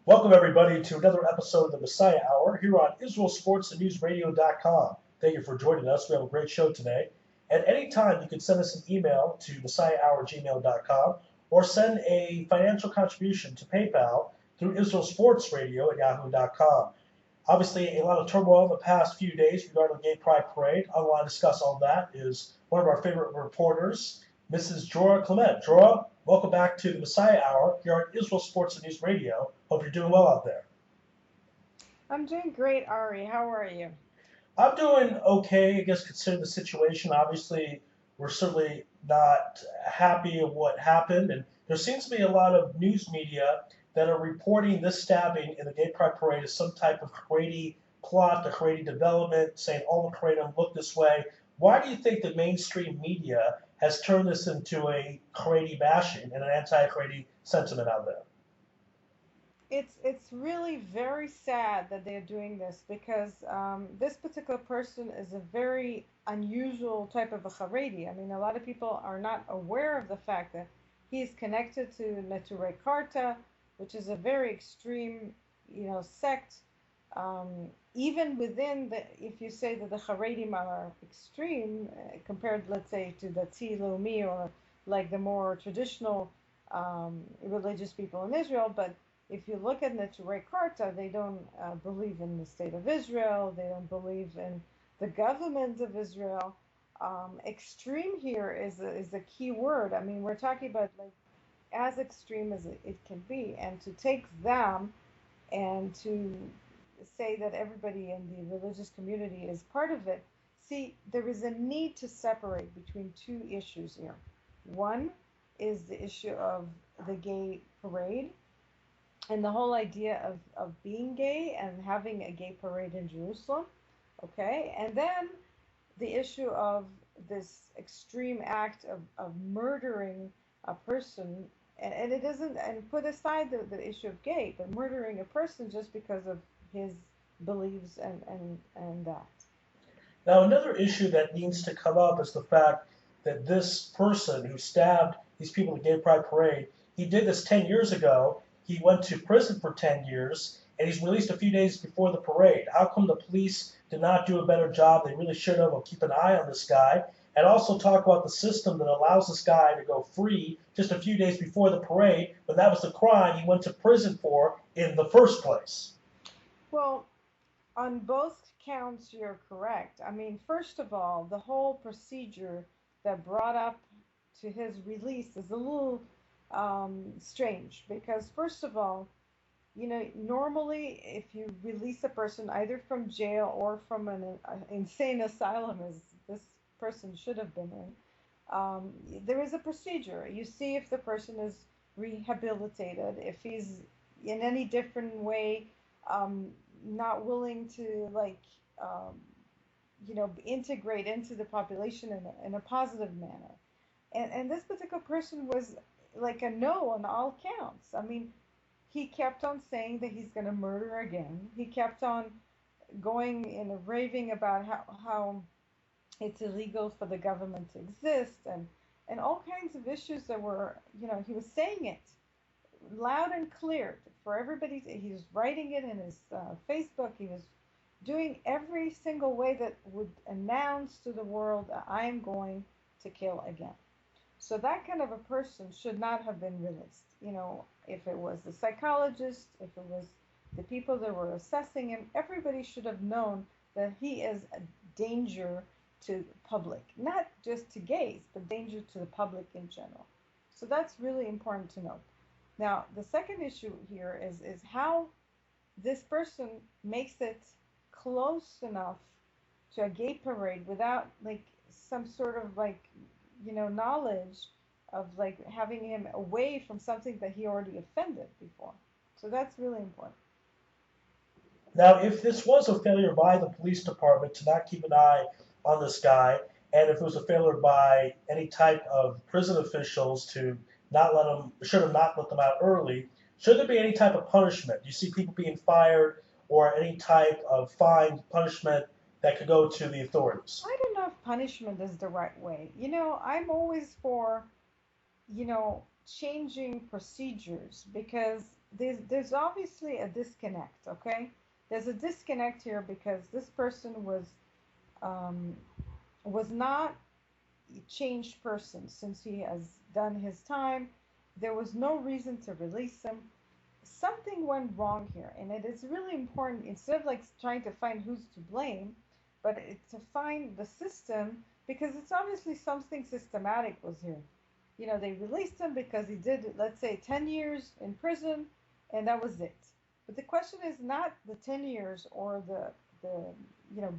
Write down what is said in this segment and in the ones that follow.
Welcome, everybody, to another episode of the Messiah Hour here on IsraelSportsAndNewsRadio.com. Thank you for joining us. We have a great show today. At any time, you can send us an email to MessiahHour@gmail.com or send a financial contribution to PayPal through IsraelSportsRadio@yahoo.com. Obviously, a lot of turmoil in the past few days regarding the Gay Pride Parade. I want to discuss all that is one of our favorite reporters, Mrs. Jorah Clement. Jorah, welcome back to the Messiah Hour here on Israel Sports and News Radio. Hope you're doing well out there. I'm doing great, Ari. How are you? I'm doing okay, I guess, considering the situation. Obviously, we're certainly not happy of what happened, and there seems to be a lot of news media that are reporting this stabbing in the Gay Pride Parade as some type of Haredi plot, a Haredi development, saying all the Haredim look this way. Why do you think the mainstream media has turned this into a Haredi bashing and an anti-Haredi sentiment out there? It's really very sad that they're doing this because this particular person is a very unusual type of a Haredi. I mean, a lot of people are not aware of the fact that he's connected to Neturei Karta, which is a very extreme, sect. Even within the, if you say that the Haredim are extreme compared, let's say, to the Tzvi Leumi or like the more traditional religious people in Israel, but if you look at Neturei Karta, they don't believe in the state of Israel. They don't believe in the government of Israel. Extreme here is a key word. I mean, we're talking about like as extreme as it can be, and to take them and to say that everybody in the religious community is part of it. See, there is a need to separate between two issues here. One is the issue of the gay parade and the whole idea of being gay and having a gay parade in Jerusalem, okay? And then the issue of this extreme act of murdering a person, and it isn't, and put aside the issue of gay, but murdering a person just because of his beliefs and that. Now, another issue that needs to come up is the fact that this person who stabbed these people at the Gay Pride Parade, he did this 10 years ago. He went to prison for 10 years, and he's released a few days before the parade. How come the police did not do a better job? They really should have, keep an eye on this guy. And also talk about the system that allows this guy to go free just a few days before the parade, when that was the crime he went to prison for in the first place. Well, on both counts, you're correct. I mean, first of all, the whole procedure that brought up to his release is a little strange because, first of all, normally if you release a person either from jail or from an insane asylum, as this person should have been in, there is a procedure. You see if the person is rehabilitated, if he's in any different way um, not willing to um, integrate into the population in a positive manner. And this particular person was like a no on all counts. I mean, he kept on saying that he's going to murder again. He kept on going and raving about how it's illegal for the government to exist and all kinds of issues that were, he was saying it loud and clear for everybody. He was writing it in his Facebook. He was doing every single way that would announce to the world that I am going to kill again. So that kind of a person should not have been released. If it was the psychologist, if it was the people that were assessing him, everybody should have known that he is a danger to the public, not just to gays, but danger to the public in general. So that's really important to note. Now, the second issue here is how this person makes it close enough to a gay parade without like some sort of knowledge of like having him away from something that he already offended before. So that's really important. Now, if this was a failure by the police department to not keep an eye on this guy, and if it was a failure by any type of prison officials to not let them, should have not let them out early, should there be any type of punishment? Do you see people being fired or any type of fine punishment that could go to the authorities? I don't know if punishment is the right way. I'm always for changing procedures because there's obviously a disconnect, okay? There's a disconnect here because this person um, was not a changed person since he has done his time. There was no reason to release him. Something went wrong here, and it is really important instead of like trying to find who's to blame, but to find the system because it's obviously something systematic was here. They released him because he did, let's say, 10 years in prison, and that was it. But the question is not the 10 years or the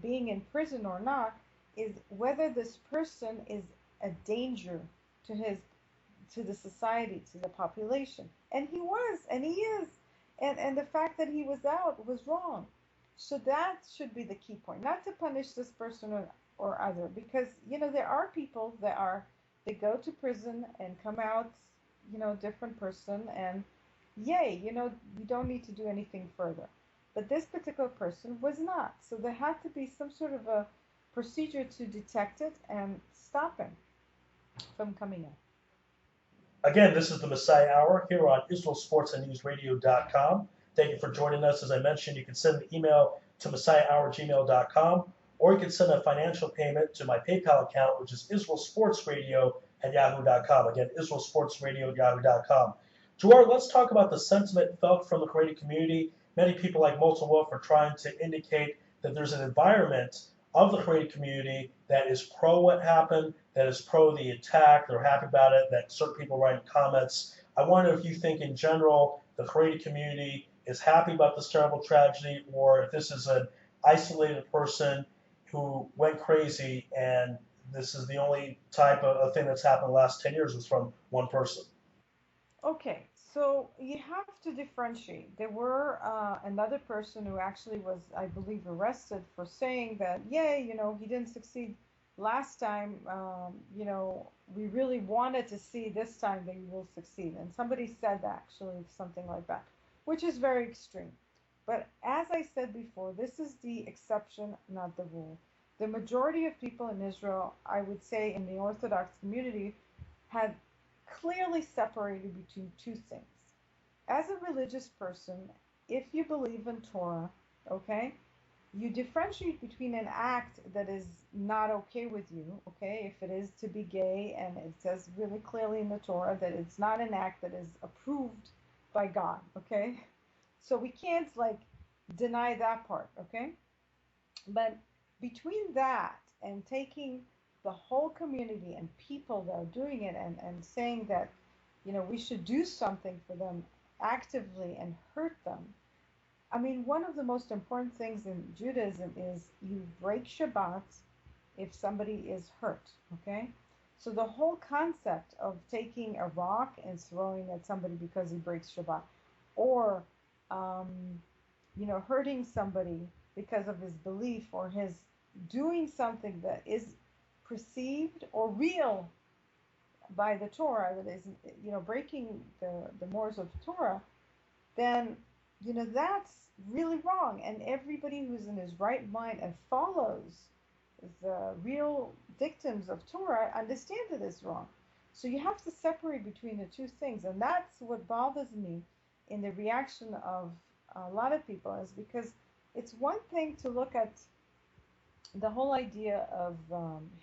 being in prison or not, is whether this person is a danger to his to the society, to the population. And he was, and he is. And the fact that he was out was wrong. So that should be the key point, not to punish this person or other, because there are people that they go to prison and come out, different person, and yay, you don't need to do anything further. But this particular person was not. So there had to be some sort of a procedure to detect it and stop him from coming out. Again, this is the Messiah Hour here on IsraelSportsAndNewsRadio.com. Thank you for joining us. As I mentioned, you can send an email to MessiahHour@gmail.com, or you can send a financial payment to my PayPal account, which is IsraelSportsRadio@Yahoo.com. Again, IsraelSportsRadio@Yahoo.com. Gerard, let's talk about the sentiment felt from the Haredi community. Many people like Molten Wolf are trying to indicate that there's an environment of the Haredi community that is pro what happened, that is pro the attack. They're happy about it, that certain people write comments. I wonder if you think in general the Haredi community is happy about this terrible tragedy, or if this is an isolated person who went crazy and this is the only type of thing that's happened in the last 10 years was from one person. Okay, so you have to differentiate. There were another person who actually was, I believe, arrested for saying that, yay, he didn't succeed last time. We really wanted to see this time that he will succeed. And somebody said that, actually, something like that, which is very extreme. But as I said before, this is the exception, not the rule. The majority of people in Israel, I would say in the Orthodox community, had clearly separated between two things. As a religious person, if you believe in Torah, okay, you differentiate between an act that is not okay with you, okay, if it is to be gay, and it says really clearly in the Torah that it's not an act that is approved by God, okay? So we can't like deny that part, okay? But between that and taking the whole community and people that are doing it and saying that, we should do something for them actively and hurt them. I mean, one of the most important things in Judaism is you break Shabbat if somebody is hurt, okay? So the whole concept of taking a rock and throwing at somebody because he breaks Shabbat, or um, hurting somebody because of his belief or his doing something that is perceived or real by the Torah, that is, breaking the mores of Torah, then, that's really wrong. And everybody who's in his right mind and follows the real dictums of Torah understand it is wrong. So you have to separate between the two things. And that's what bothers me in the reaction of a lot of people, is because it's one thing to look at the whole idea of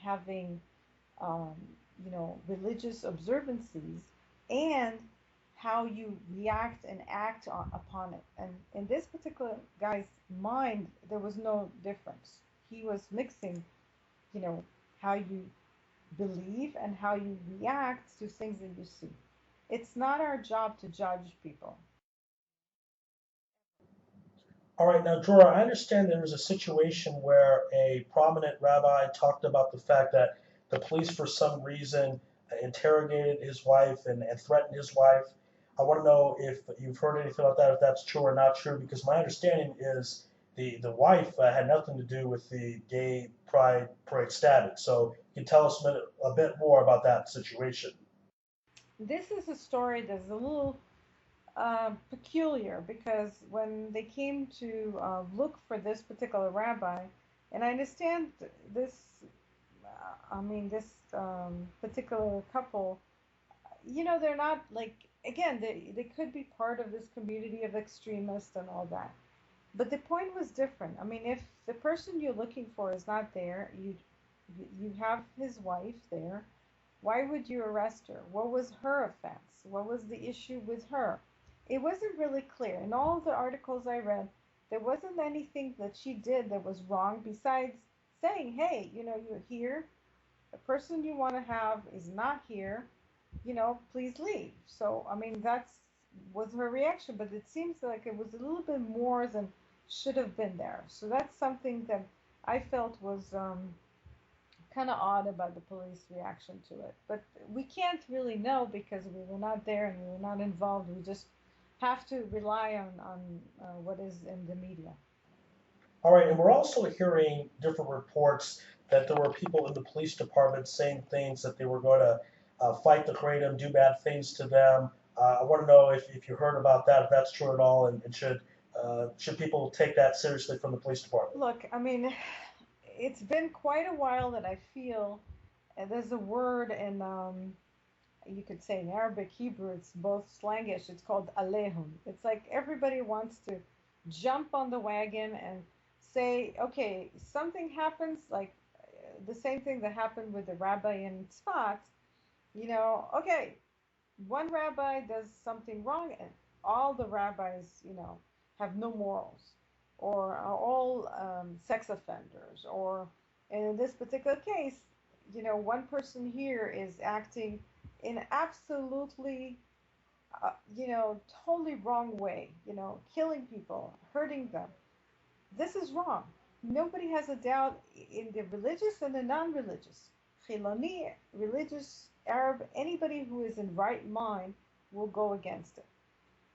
having, um, religious observances and how you react and act upon it. And in this particular guy's mind, there was no difference. He was mixing, you know, how you believe and how you react to things that you see. It's not our job to judge people. All right, now, Drora, I understand there was a situation where a prominent rabbi talked about the fact that the police, for some reason, interrogated his wife and threatened his wife. I want to know if you've heard anything about that, if that's true or not true, because my understanding is the wife had nothing to do with the gay pride parade stabbing. So you can tell us a bit more about that situation. This is a story that's a little peculiar because when they came to look for this particular rabbi, and I understand this, I mean, this particular couple, they're not like again, they could be part of this community of extremists and all that. But the point was different. I mean, if the person you're looking for is not there, you have his wife there. Why would you arrest her? What was her offense? What was the issue with her? It wasn't really clear. In all the articles I read, there wasn't anything that she did that was wrong besides saying, hey, you're here. The person you want to have is not here. Please leave. So, I mean, that's was her reaction, but it seems like it was a little bit more than should have been there. So that's something that I felt was kind of odd about the police reaction to it. But we can't really know because we were not there and we were not involved. We just have to rely on what is in the media. All right, and we're also hearing different reports that there were people in the police department saying things that they were going to fight the Kratom, do bad things to them. I want to know if you heard about that, if that's true at all, and should people take that seriously from the police department? Look, I mean, it's been quite a while that I feel there's a word in you could say in Arabic, Hebrew, it's both slangish. It's called alehum. It's like everybody wants to jump on the wagon and say, okay, something happens, like the same thing that happened with the rabbi in Tzfat. Okay, one rabbi does something wrong, and all the rabbis, have no morals, or are all sex offenders, or in this particular case, one person here is acting in absolutely, totally wrong way, killing people, hurting them. This is wrong. Nobody has a doubt in the religious and the non-religious. Chiloni, religious, Arab, anybody who is in right mind will go against it.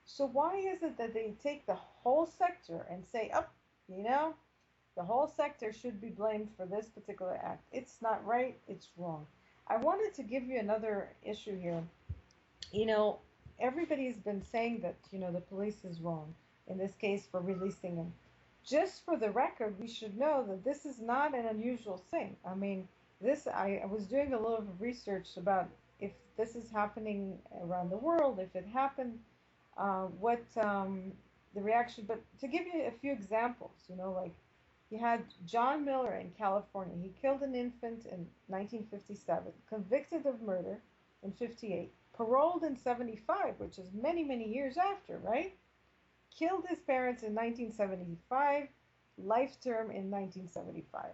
So why is it that they take the whole sector and say, oh, you know, the whole sector should be blamed for this particular act? It's not right, it's wrong. I wanted to give you another issue here. You know, everybody's been saying that, the police is wrong in this case for releasing him. Just for the record, we should know that this is not an unusual thing. I mean, I was doing a little research about if this is happening around the world, if it happened, what the reaction. But to give you a few examples, like you had John Miller in California. He killed an infant in 1957, convicted of murder in 58, paroled in 75, which is many, many years after, right? Killed his parents in 1975, life term in 1975.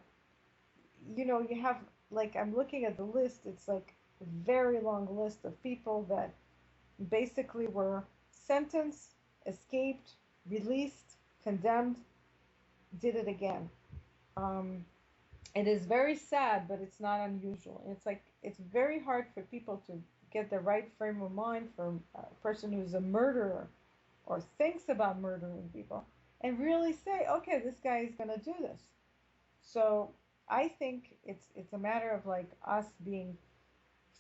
You have, like, I'm looking at the list, it's like a very long list of people that basically were sentenced, escaped, released, condemned, did it again. Um, it is very sad, but it's not unusual. It's like it's very hard for people to get the right frame of mind for a person who's a murderer or thinks about murdering people and really say, okay, this guy is going to do this. So I think it's a matter of like us being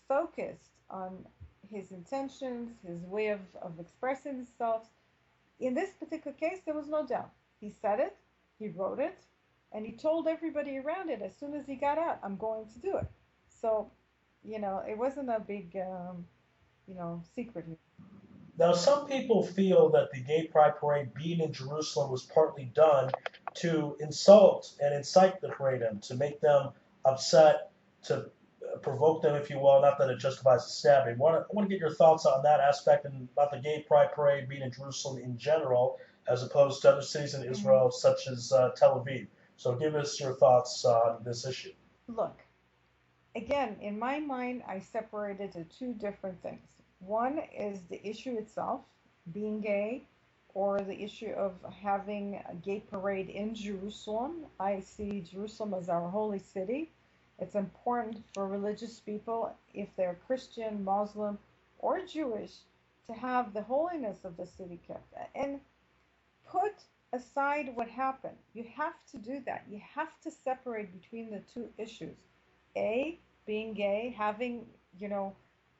focused on his intentions, his way of expressing himself. In this particular case, there was no doubt. He said it, he wrote it, and he told everybody around it as soon as he got out, I'm going to do it. So, it wasn't a big, secret. Now, some people feel that the Gay Pride Parade being in Jerusalem was partly done to insult and incite the Haredim, to make them upset, to provoke them, if you will. Not that it justifies the stabbing. I want to get your thoughts on that aspect and about the Gay Pride Parade being in Jerusalem in general, as opposed to other cities in Mm-hmm. Israel, such as Tel Aviv. So, give us your thoughts on this issue. Look, again, in my mind, I separated to two different things. One is the issue itself, being gay, or the issue of having a gay parade in Jerusalem. I see Jerusalem as our holy city. It's important for religious people, if they're Christian, Muslim, or Jewish, to have the holiness of the city kept. And put aside what happened. You have to do that. You have to separate between the two issues. A, being gay, having, you know,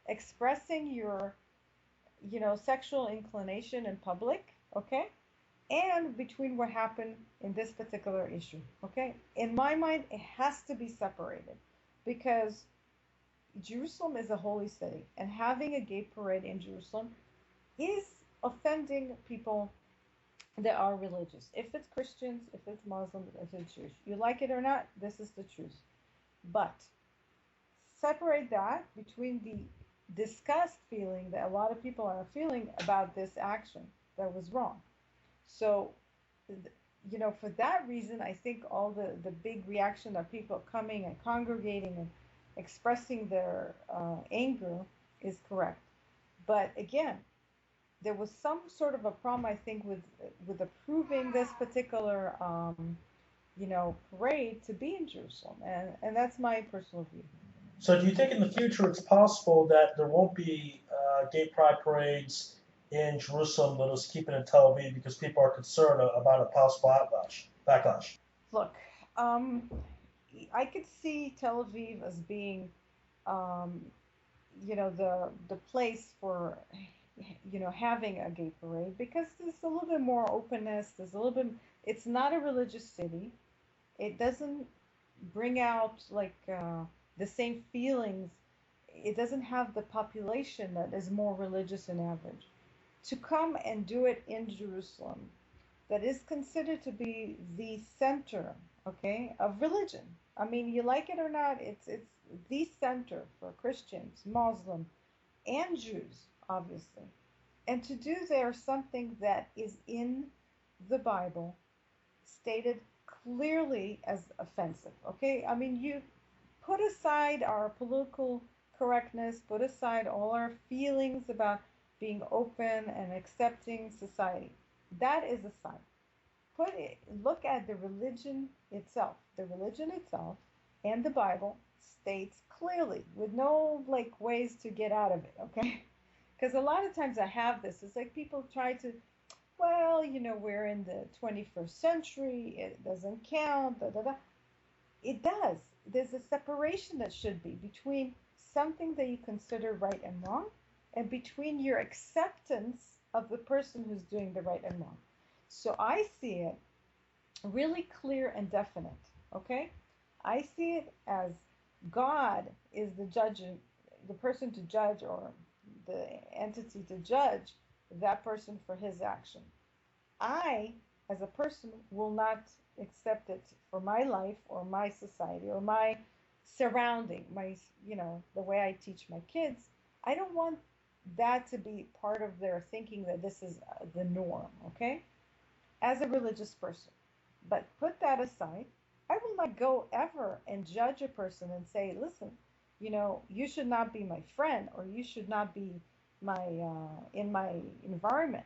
expressing your, sexual inclination in public, okay? And between what happened in this particular issue, okay? In my mind, it has to be separated because Jerusalem is a holy city, and having a gay parade in Jerusalem is offending people that are religious. If it's Christians, if it's Muslims, if it's Jewish, you like it or not, this is the truth. But separate that between the disgust feeling that a lot of people are feeling about this action that was wrong. So, for that reason, I think all the big reaction of people coming and congregating and expressing their anger is correct. But again, there was some sort of a problem, I think, with approving this particular, parade to be in Jerusalem, and that's my personal view. So do you think in the future it's possible that there won't be gay pride parades in Jerusalem, they'll just keep it in Tel Aviv because people are concerned about a possible backlash? Look, um, I could see Tel Aviv as being, um, the place for, having a gay parade because there's a little bit more openness. There's a little bit. It's not a religious city. It doesn't bring out like the same feelings. It doesn't have the population that is more religious than average. To come and do it in Jerusalem, that is considered to be the center, okay, of religion. I mean, you like it or not, it's the center for Christians, Muslim, and Jews, obviously. And to do there something that is in the Bible stated clearly as offensive, okay? I mean, you put aside our political correctness, put aside all our feelings about being open and accepting society. That is aside. Look at the religion itself. The religion itself and the Bible states clearly with no like ways to get out of it, okay? Because a lot of times I have this. It's like people try to, well, we're in the 21st century. It doesn't count. Da, da, da. It does. There's a separation that should be between something that you consider right and wrong and between your acceptance of the person who's doing the right and wrong. So I see it really clear and definite. Okay? I see it as God is the judge, the person to judge, or the entity to judge that person for his action. I, as a person, will not accept it for my life or my society or my surrounding, the way I teach my kids. I don't want that to be part of their thinking that this is the norm, okay? As a religious person. But put that aside. I will not go ever and judge a person and say, listen, you should not be my friend or you should not be in my environment.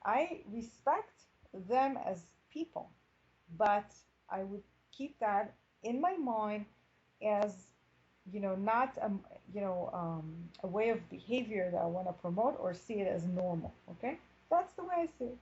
I respect them as people, but I would keep that in my mind as not a way of behavior that I want to promote or see it as normal. Okay, that's the way I see it.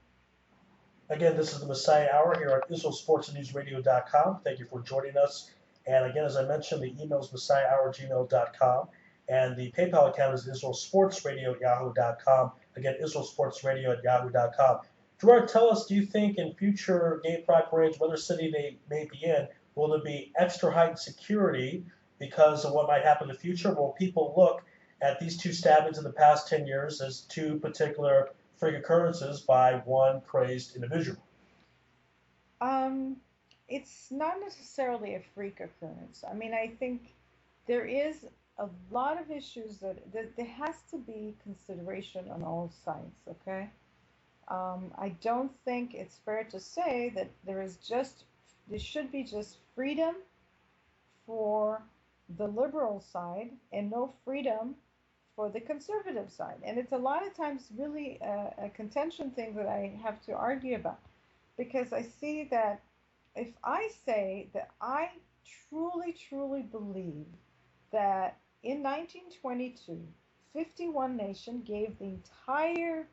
Again, this is the Messiah Hour here at IsraelSportsNewsRadio.com. Thank you for joining us. And again, as I mentioned, the email is MessiahHour@gmail.com. And the PayPal account is IsraelSportsRadio@yahoo.com. Again, IsraelSportsRadio@yahoo.com. Gerard, tell us, do you think in future gay pride parades, whether city they may be in, will there be extra heightened security because of what might happen in the future? Will people look at these two stabbings in the past 10 years as two particular freak occurrences by one crazed individual? Um, it's not necessarily a freak occurrence. I mean, I think there is a lot of issues that there has to be consideration on all sides. Okay. I don't think it's fair to say that there should be just freedom for the liberal side and no freedom for the conservative side. And it's a lot of times really a contention thing that I have to argue about because I see that if I say that I truly, truly believe that in 1922, 51 nations gave the entire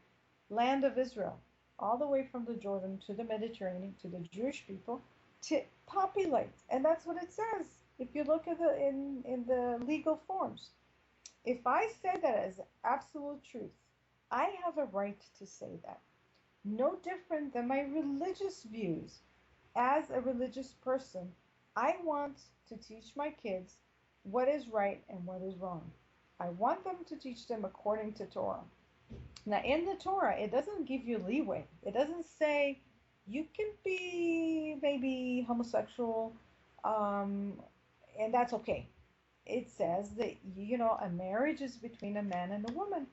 land of Israel, all the way from the Jordan to the Mediterranean to the Jewish people, to populate. And that's what it says. If you look at in the legal forms, if I say that as absolute truth, I have a right to say that. No different than my religious views. As a religious person, I want to teach my kids what is right and what is wrong. I want them to teach them according to Torah. Now, in the Torah, it doesn't give you leeway. It doesn't say you can be maybe homosexual, um, and that's okay. It says that, a marriage is between a man and a woman.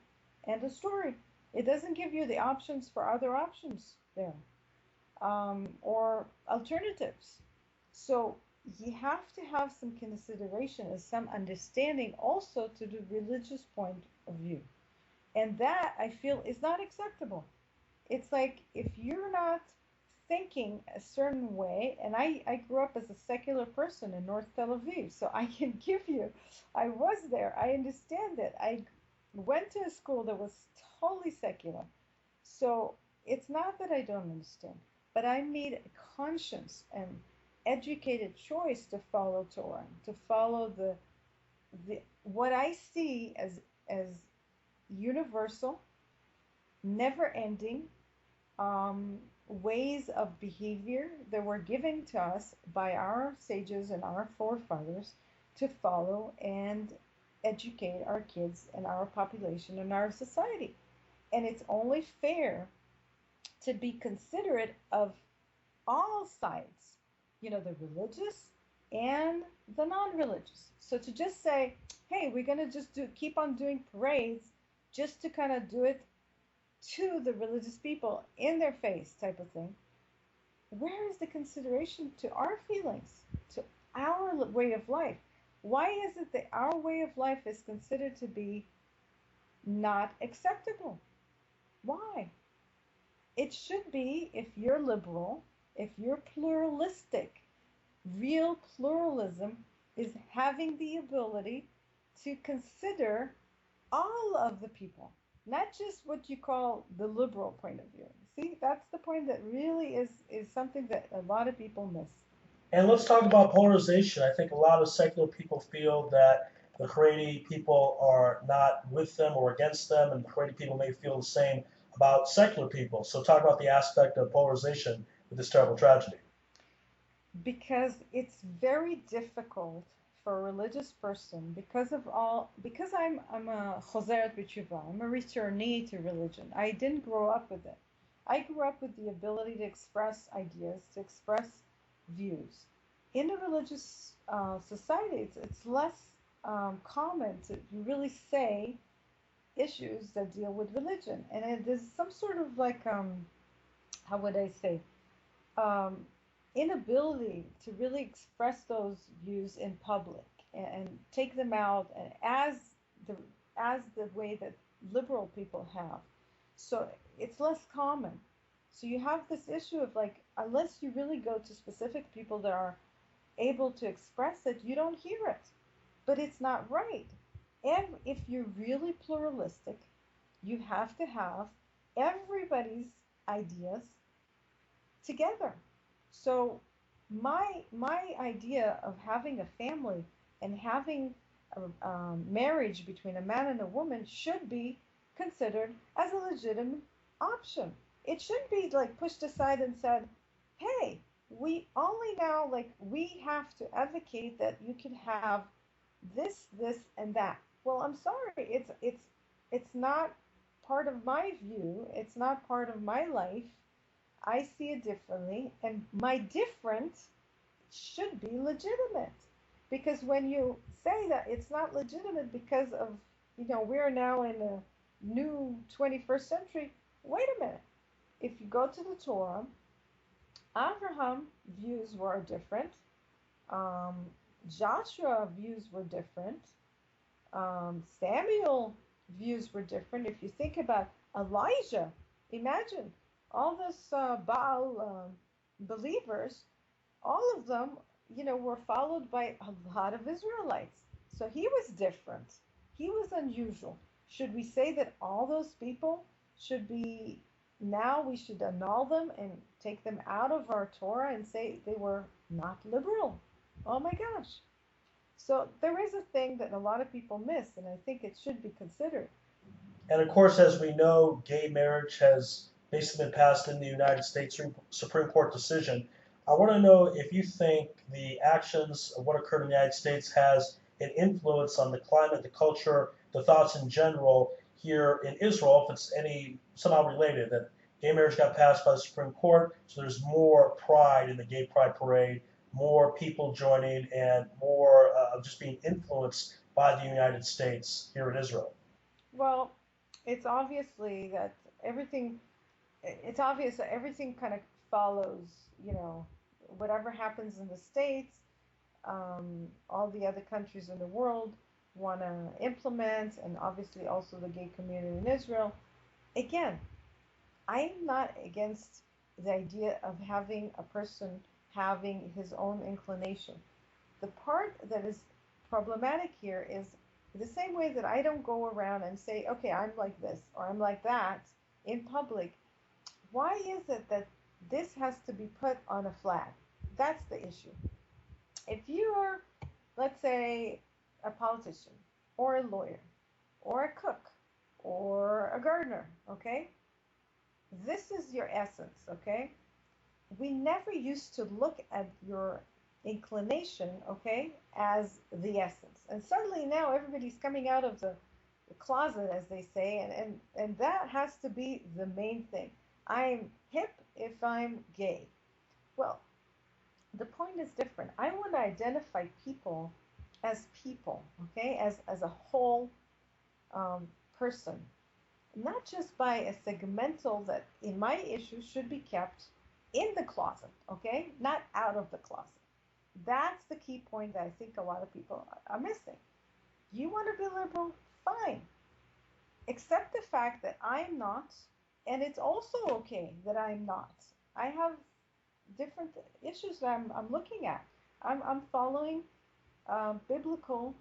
End of story. It doesn't give you the options for other options there, or alternatives. So you have to have some consideration and some understanding also to the religious point of view. And that I feel is not acceptable. It's like if you're not thinking a certain way, and I grew up as a secular person in North Tel Aviv, so I can give you, I was there, I understand it. I went to a school that was totally secular. So it's not that I don't understand, but I made a conscious and educated choice to follow Torah, to follow the what I see as universal, never ending, ways of behavior that were given to us by our sages and our forefathers to follow and educate our kids and our population and our society. And it's only fair to be considerate of all sides, the religious and the non-religious. So to just say, hey, we're going to just keep on doing parades just to kind of do it to the religious people in their face type of thing, where is the consideration to our feelings, to our way of life? Why is it that our way of life is considered to be not acceptable? Why? It should be, if you're liberal, if you're pluralistic, real pluralism is having the ability to consider all of the people, not just what you call the liberal point of view. See, that's the point that really is something that a lot of people miss. And let's talk about polarization. I think a lot of secular people feel that the Haredi people are not with them or against them, and the Haredi people may feel the same about secular people. So talk about the aspect of polarization with this terrible tragedy. Because it's very difficult for a religious person, because I'm a chozeret b'tshuva, I'm a returnee to religion. I didn't grow up with it. I grew up with the ability to express ideas, to express views. In a religious society, it's less common to really say issues that deal with religion, and there's some sort of like, how would I say, um, inability to really express those views in public and take them out, and the the way that liberal people have. So it's less common. So you have this issue of like, unless you really go to specific people that are able to express it, you don't hear it. But it's not right. And if you're really pluralistic, you have to have everybody's ideas together. So my idea of having a family and having a marriage between a man and a woman should be considered as a legitimate option. It shouldn't be like pushed aside and said, "Hey, we only now, like, we have to advocate that you can have this, and that." Well, I'm sorry, it's not part of my view. It's not part of my life. I see it differently, and my different should be legitimate. Because when you say that it's not legitimate because of, we're now in a new 21st century, wait a minute. If you go to the Torah, Abraham views were different. Um, Joshua views were different. Samuel views were different. If you think about Elijah, imagine all those Baal believers, all of them, were followed by a lot of Israelites. So he was different. He was unusual. Should we say that all those people should be, now we should annul them and take them out of our Torah and say they were not liberal? Oh my gosh. So there is a thing that a lot of people miss, and I think it should be considered. And of course, as we know, gay marriage has basically been passed in the United States Supreme Court decision. I want to know if you think the actions of what occurred in the United States has an influence on the climate, the culture, the thoughts in general here in Israel, if it's any somehow related, that gay marriage got passed by the Supreme Court, so there's more pride in the gay pride parade, more people joining, and more of just being influenced by the United States here in Israel. Well, it's obviously that everything, it's obvious that everything kind of follows, you know, whatever happens in the States, all the other countries in the world want to implement, and obviously also the gay community in Israel. Again, I'm not against the idea of having a person having his own inclination. The part that is problematic here is the same way that I don't go around and say, okay, I'm like this or I'm like that in public. Why is it that this has to be put on a flag? That's the issue. If you are, let's say, a politician or a lawyer or a cook or a gardener, okay? This is your essence, okay? We never used to look at your inclination, okay, as the essence. And suddenly now everybody's coming out of the closet, as they say, and that has to be the main thing. I'm hip if I'm gay. Well, the point is different. I want to identify people, okay, as a whole um, person, not just by a segmental that in my issue should be kept in the closet, okay, not out of the closet. That's the key point that I think a lot of people are missing. You want to be liberal? Fine. Accept the fact that I'm not, and it's also okay that I'm not. I have different issues that I'm looking at. I'm following biblical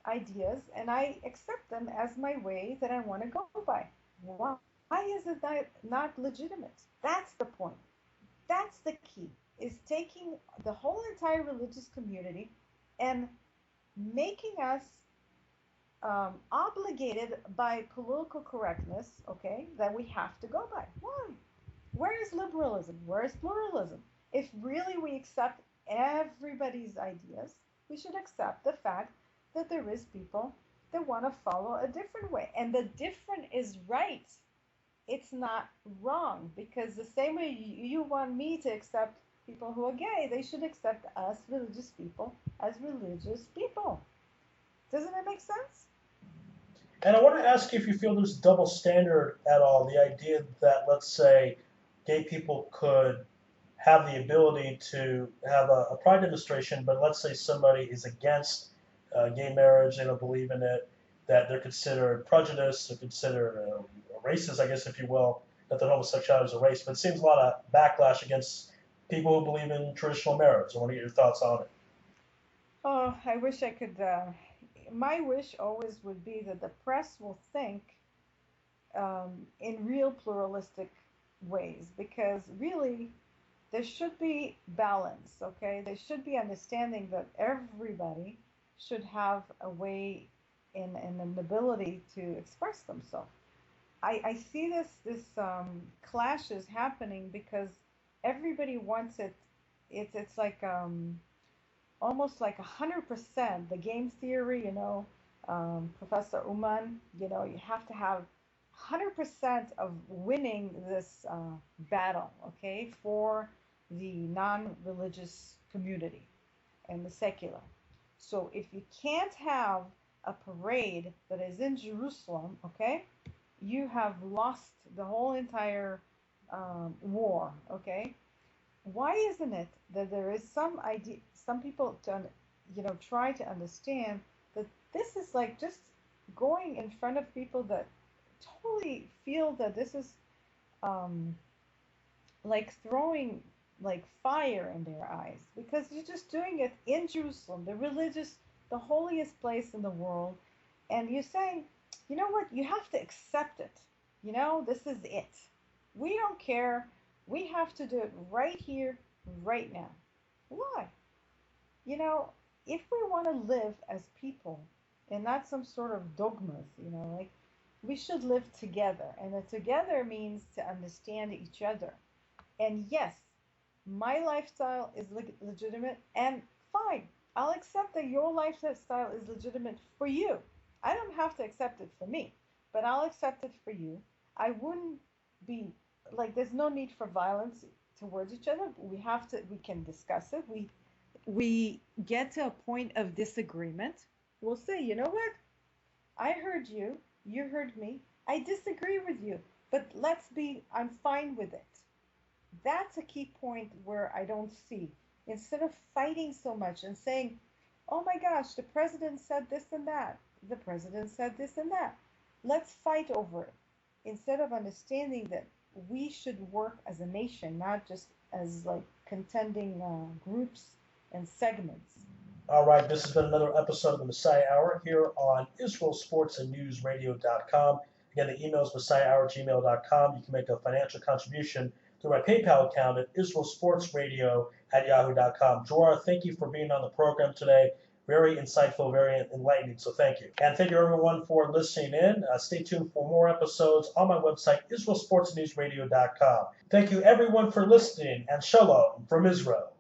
ideas and I accept them as my way that I want to go by. Why? Why is it not legitimate? That's the point. That's the key, is taking the whole entire religious community and making us obligated by political correctness, okay, that we have to go by. Why? Where is liberalism? Where is pluralism? If really we accept everybody's ideas, we should accept the fact that there is people that want to follow a different way. And the different is right. It's not wrong, because the same way you want me to accept people who are gay, they should accept us religious people as religious people. Doesn't it make sense? And I want to ask you if you feel there's double standard at all. The idea that, let's say, gay people could have the ability to have a pride demonstration, but let's say somebody is against gay marriage, they don't believe in it, that they're considered prejudiced, they're considered racist, I guess, if you will, that the homosexuality is a race. But it seems a lot of backlash against people who believe in traditional marriage. I want to get your thoughts on it. Oh, I wish I could. My wish always would be that the press will think in real pluralistic ways, because really there should be balance, okay? There should be understanding that everybody should have a way and an ability to express themselves. I see this clashes happening because everybody wants it. It's like almost like 100%. The game theory, Professor Uman, you have to have 100% of winning this battle, okay, for the non-religious community and the secular. So if you can't have a parade that is in Jerusalem, okay, you have lost the whole entire war, okay? Why isn't it that there is some idea, some people to, try to understand that this is like just going in front of people that totally feel that this is um, like throwing like fire in their eyes, because you're just doing it in Jerusalem, the religious, the holiest place in the world, and you're saying, you know what, you have to accept it. This is it. We don't care. We have to do it right here, right now. Why? You know, if we want to live as people and not some sort of dogmas, like we should live together. And the together means to understand each other. And yes, my lifestyle is legitimate and fine. I'll accept that your lifestyle is legitimate for you. I don't have to accept it for me. but I'll accept it for you. I wouldn't be like there's no need for violence towards each other. We can discuss it. We get to a point of disagreement. We'll say, you know what? I heard you, you heard me. I disagree with you, but I'm fine with it. That's a key point where I don't see. Instead of fighting so much and saying, oh my gosh, the president said this and that, the president said this and that, let's fight over it. Instead of understanding that we should work as a nation, not just as like contending groups and segments. All right, this has been another episode of the Messiah Hour here on IsraelSportsAndNewsRadio.com. Again, the email is messiahhour@gmail.com. You can make a financial contribution through my PayPal account at IsraelSportsRadio@yahoo.com. Dror, thank you for being on the program today. Very insightful, very enlightening, so thank you. And thank you, everyone, for listening in. Stay tuned for more episodes on my website, IsraelSportsAndNewsRadio.com. Thank you, everyone, for listening, and shalom from Israel.